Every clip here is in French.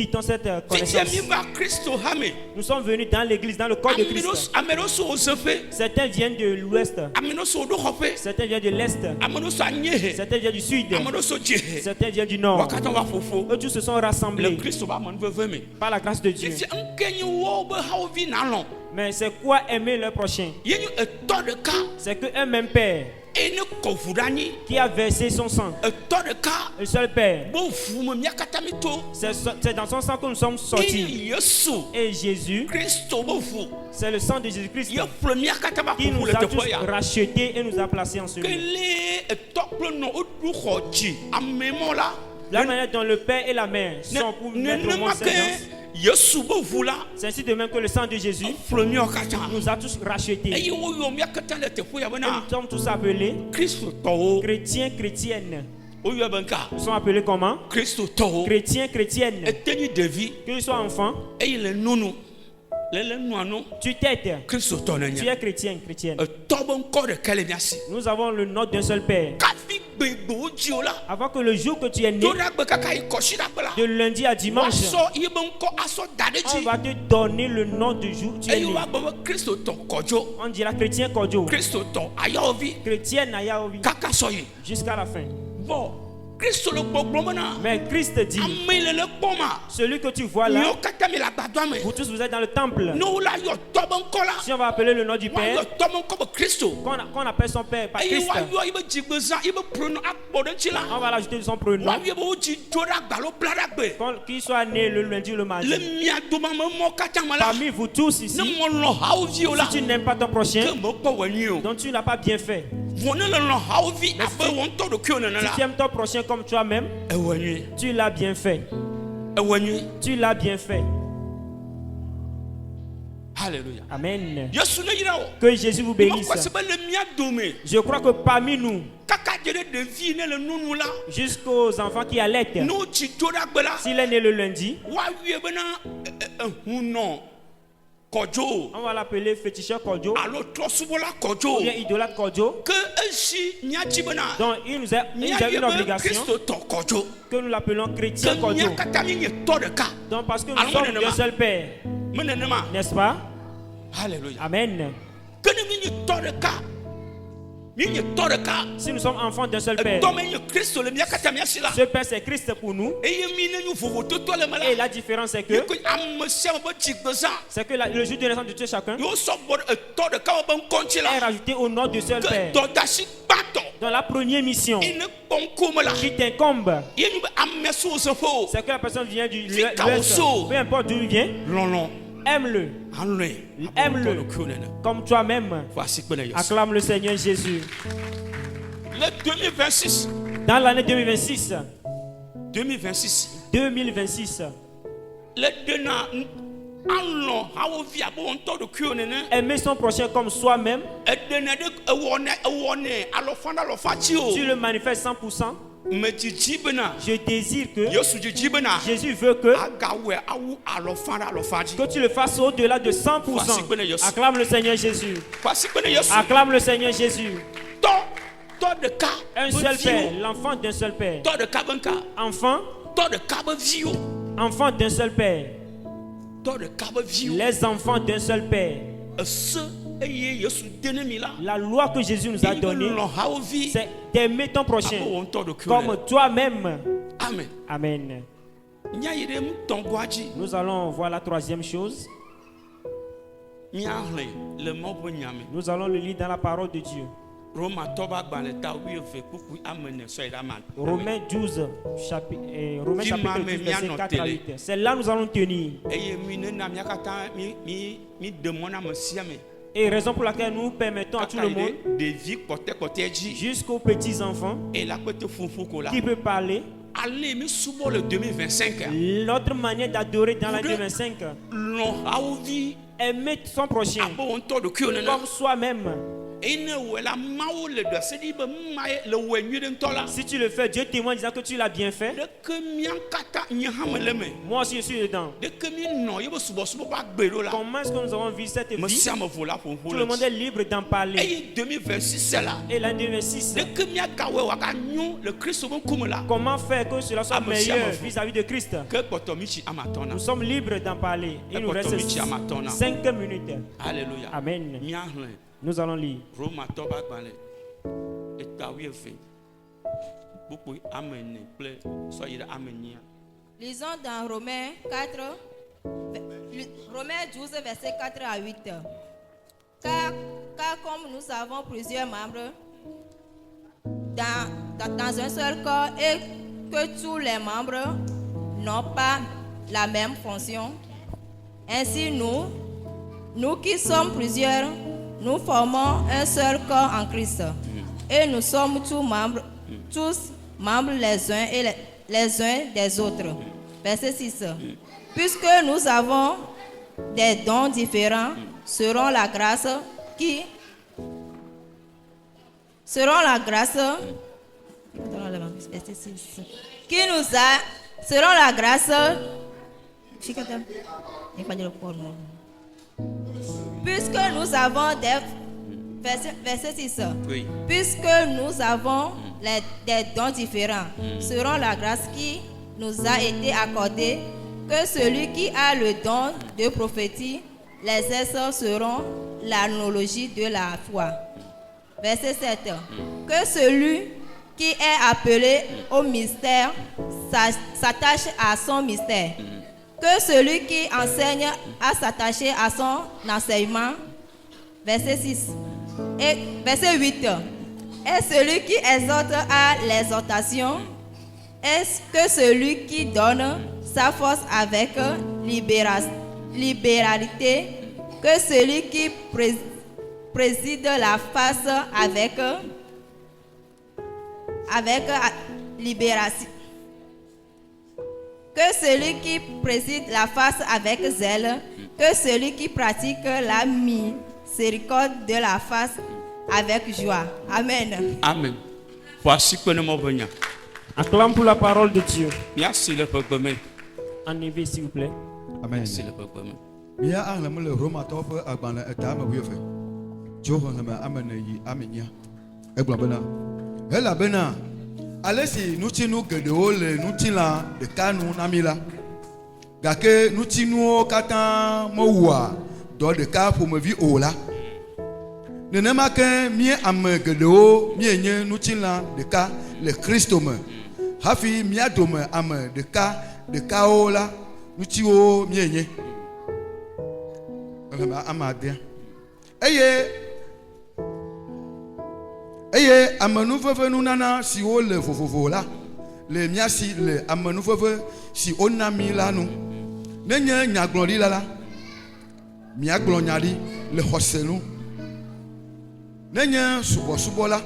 Quittons cette connaissance. Nous sommes venus dans l'église, dans le corps de Christ. Certains viennent de l'ouest, certains viennent de l'est, certains viennent du sud, certains viennent du nord. Eux tous se sont rassemblés par la grâce de Dieu. Mais c'est quoi aimer le prochain? C'est qu'un même Père qui a versé son sang, le seul Père, c'est dans son sang que nous sommes sortis. Et Jésus, c'est le sang de Jésus-Christ qui nous a tous rachetés et nous a placés en ce lieu. La manière dont le Père et la Mère sont pour mettre au monde cette danse, c'est ainsi de même que le sang de Jésus nous a tous rachetés. Et nous sommes tous appelés chrétiens, chrétiennes. Nous sommes appelés comment? Chrétiens, chrétiennes. Qu'ils soient enfants, tu t'aides. Tu es chrétien, chrétienne. Nous avons le nom d'un seul Père. Avant que le jour que tu es né, de lundi à dimanche, on va te donner le nom du jour où tu es né. On dira chrétien Kodjo, chrétienne Ayaovi, jusqu'à la fin. Mais Christ dit, celui que tu vois là, vous tous vous êtes dans le temple. Si on va appeler le nom du Père, qu'on appelle son Père par Christ, on va l'ajouter son prénom, qu'il soit né le lundi ou le mardi. Parmi vous tous ici, si tu n'aimes pas ton prochain, donc tu n'as pas bien fait. Si tu aimes ton prochain comme toi-même, tu l'as bien fait. Tu l'as bien fait. Alléluia. Amen. Que Jésus vous bénisse. Je crois que parmi nous, jusqu'aux enfants qui allaitent, s'il est né le lundi, on va l'appeler féticheur Kodjo, ou bien idolâtre Kodjo. Donc il nous a une obligation que nous l'appelons chrétien Kodjo. Donc parce que nous sommes d'un seul Père, n'est-ce pas? Alléluia. Amen. Si nous sommes enfants d'un seul Père, ce Père c'est Christ pour nous. Et la différence c'est que le jour de naissance de Dieu chacun est rajouté au nom du seul Père. Dans la première mission qui t'incombe, c'est que la personne vient du l'Ouest, peu importe d'où il vient, aime-le. Aime-le comme toi-même. Acclame le Seigneur Jésus. Dans l'année 2026, aimer son prochain comme soi-même, tu le manifestes 100%. Je désire que Jésus veut que tu le fasses au-delà de 100%. Acclame le Seigneur Jésus. Acclame le Seigneur Jésus. Un seul Père, l'enfant d'un seul Père. Enfant d'un seul Père. Les enfants d'un seul Père. La loi que Jésus nous a donnée, c'est d'aimer ton prochain comme toi-même. Amen. Amen. Nous allons voir la troisième chose. Nous allons le lire dans la parole de Dieu. Romains 12, Romains chapitre 12, verset 4 à 8. C'est là nous allons tenir. Et raison pour laquelle nous permettons à tout le monde, jusqu'aux petits enfants, qui peut parler, l'autre manière d'adorer dans l'année 2025, aimer son prochain comme soi-même. Si tu le fais, Dieu témoigne disant que tu l'as bien fait. Moi aussi je suis dedans. Comment est-ce que nous avons vu cette vie? Tout le monde est libre d'en parler. Et l'année 2026, comment faire que cela soit meilleur vis-à-vis de Christ? Nous sommes libres d'en parler. Il nous reste 5 minutes. Alléluia. Amen. Nous allons lire. Lisons dans Romains 12, versets 4 à 8. Car comme nous avons plusieurs membres dans un seul corps et que tous les membres n'ont pas la même fonction, ainsi nous qui sommes plusieurs, nous formons un seul corps en Christ. Et nous sommes tous membres les uns des autres. Verset 6. Puisque nous avons des dons différents selon la grâce qui nous a, selon la grâce, puisque nous avons verset 6. Oui. Puisque nous avons des dons différents, selon la grâce qui nous a été accordée, que celui qui a le don de prophétie l'exerce selon l'analogie de la foi. Verset 7. Que celui qui est appelé au mystère s'attache à son mystère. Que celui qui enseigne à s'attacher à son enseignement. Verset 6. Et verset 8. Et celui qui exhorte à l'exhortation. Est-ce que celui qui donne sa force avec libéralité. Que celui qui préside la face avec libération. Que celui qui préside la face avec zèle, que celui qui pratique la miséricorde de la face avec joie. Amen. Amen. Voici que nous m'avons. Acclame pour la parole de Dieu. Merci le peuple. En éveil, s'il vous plaît. Amen. Merci le peuple. Mia anglam le Roma tofe agbana etama wiefe. Joho ngama amene yi amenya. Egba bena. Hela bena. Alesi nutinu gedewo le nutila de kanu namila. Gake nutinu kata mowa do de ka pomevi ola. Nenema ke mie ame gedewo mie nye nutila de ka le Christo me. Hafi mia dome ame de ka ola nutiwo mie nye. Amadia. Eye amenu veve nunana si o le vovovo la le miasi le amenu veve si onami la nu nenye nyaglori la miaglo nyali le hoselu nenye subo la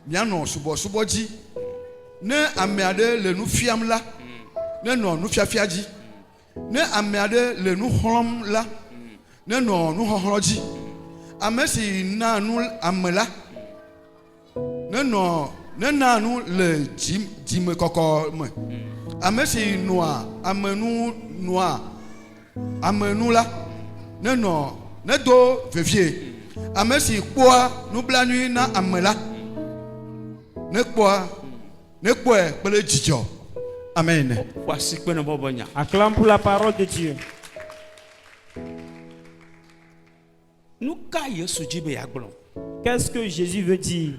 miano subo ji ne ameade le nu fiam la ne no nu fiafia ji ne ameade le nu hrom la ne no nu hohroji amesi na nu amela ne no ne na nu le jime koko me amesi noa amenu noa amenu la ne no ne do vevie amesi kpoa nu blanu na amela ne kpoa pele jijo. Amen. Voici que nous m'avons. Acclame pour la parole de Dieu. Qu'est-ce que Jésus veut dire?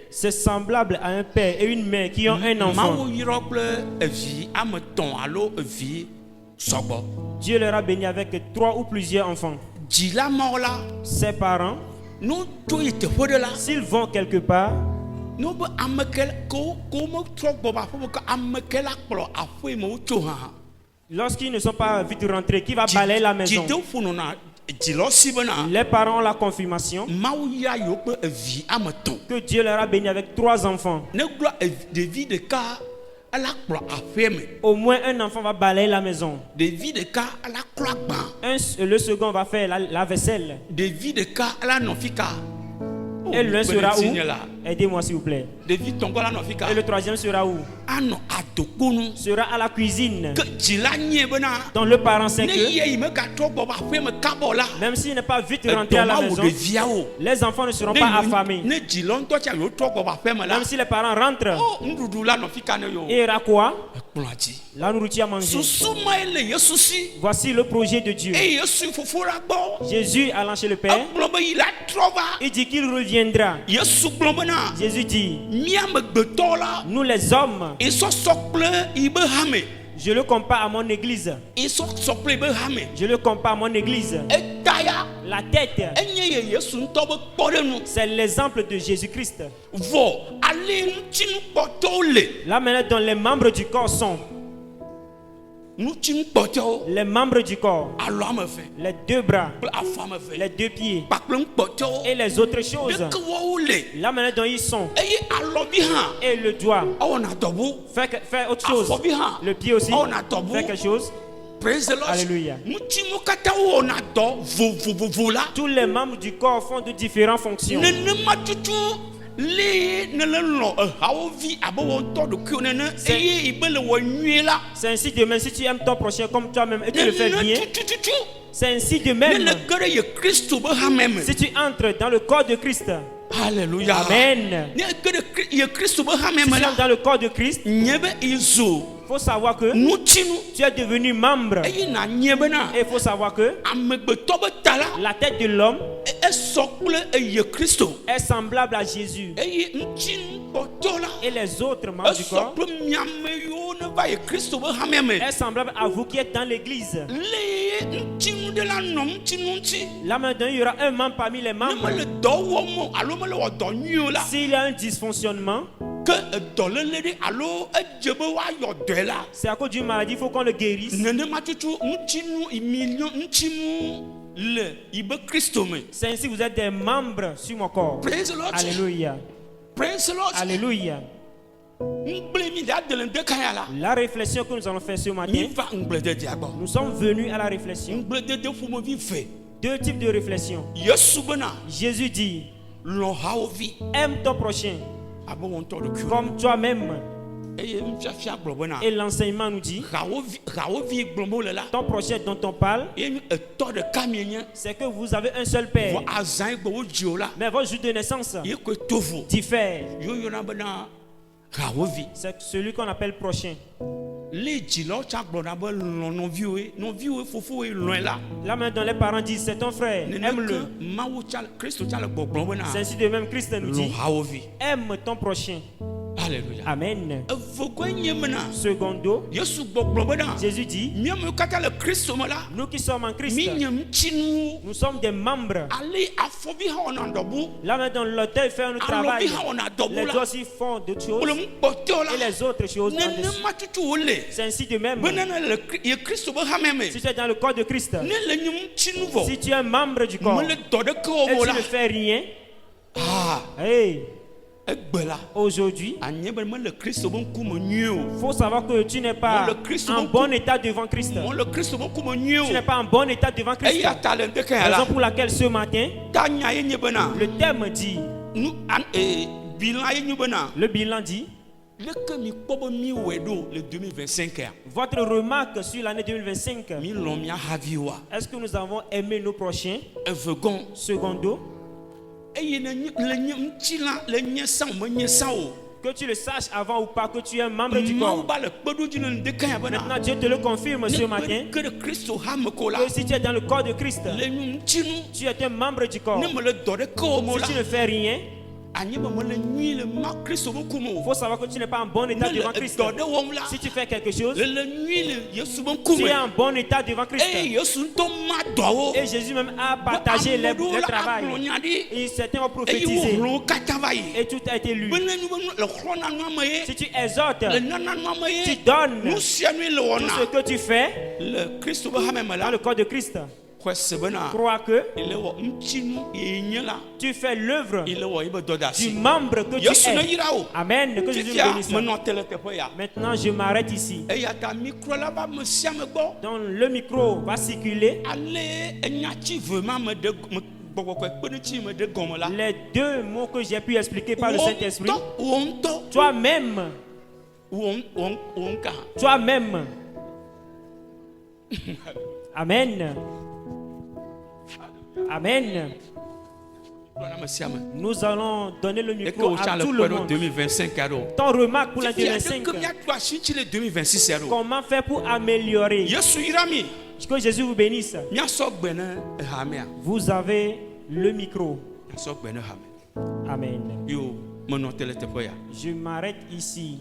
C'est semblable à un père et une mère qui ont un enfant. Dieu leur a béni avec 3 ou plusieurs enfants. Ses parents, s'ils vont quelque part, lorsqu'ils ne sont pas vite rentrés, qui va balayer la maison? Les parents ont la confirmation que Dieu leur a béni avec 3 enfants. Au moins un enfant va balayer la maison. Le second va faire la vaisselle. Et l'un sera où? Aidez-moi s'il vous plaît. Et le troisième sera où? Sera à la cuisine. Donc le parent sait que même s'il n'est pas vite rentré à la maison, les enfants ne seront pas affamés. Même si les parents rentrent, il y aura quoi? La nourriture à manger. Voici le projet de Dieu. Jésus allant chez le Père, il dit qu'il reviendra. Jésus dit, nous les hommes, je le compare à mon église. Je le compare à mon église. La tête, c'est l'exemple de Jésus-Christ. Là maintenant, dans les membres du corps sont les membres du corps, les deux bras, les deux pieds et les autres choses. Là maintenant ils sont. Et le doigt fait autre chose. Le pied aussi fait quelque chose. Alléluia. Tous les membres du corps font de différentes fonctions. C'est ainsi de même si tu aimes ton prochain comme toi-même et tu le fais bien. C'est ainsi de même si tu entres dans le corps de Christ. Alléluia. Amen. Si tu entres dans le corps de Christ, il faut savoir que tu es devenu membre. Et il faut savoir que la tête de l'homme est semblable à Jésus. Et les autres membres du corps est semblable à vous qui êtes dans l'église. Là maintenant, il y aura un membre parmi les membres. S'il y a un dysfonctionnement, c'est à cause d'une maladie, il faut qu'on le guérisse. C'est ainsi que vous êtes des membres sur mon corps. Alléluia. Alléluia. La réflexion que nous allons faire ce matin, nous sommes venus à la réflexion. Deux types de réflexion. Jésus dit, aime ton prochain comme toi-même. Et l'enseignement nous dit, ton prochain dont on parle, c'est que vous avez un seul père, mais votre jour de naissance diffère. C'est celui qu'on appelle prochain. Là maintenant les parents disent c'est ton frère, aime-le. C'est ainsi de même Christ nous dit, aime ton prochain. Alléluia. Amen. Secondo, Jésus dit, nous qui sommes en Christ, nous sommes des membres. Là maintenant l'autel fait un travail, les doigts aussi font d'autres choses et les autres choses. C'est ainsi de même. Si tu es dans le corps de Christ, si tu es un membre du corps et tu ne fais rien, hey, aujourd'hui, il faut savoir que tu n'es pas en bon état devant Christ. Tu n'es pas en bon état devant Christ. Raison pour laquelle ce matin, le thème dit, le bilan dit, votre remarque sur l'année 2025, est-ce que nous avons aimé nos prochains? Secondo, que tu le saches avant ou pas que tu es un membre du corps. Maintenant Dieu te le confirme ce matin que si tu es dans le corps de Christ, tu es un membre du corps. Si tu ne fais rien, il faut savoir que tu n'es pas en bon état devant Christ. Si tu fais quelque chose, tu es en bon état devant Christ. Et Jésus même a partagé le travail. Et certains ont prophétisé. Et tout a été lu. Si tu exhortes, tu donnes tout ce que tu fais dans le corps de Christ. crois que tu fais l'œuvre du membre que tu es. Amen. Que Jésus me bénisse. Maintenant, je m'arrête ici. Donc, le micro va circuler. Les deux mots que j'ai pu expliquer par le Saint-Esprit. Toi-même. Toi-même. Amen. Amen. Nous allons donner le micro à tout le monde. Ton remarque pour l'année 2025. Comment faire pour améliorer? Que Jésus vous bénisse. Vous avez le micro. Amen. Je m'arrête ici.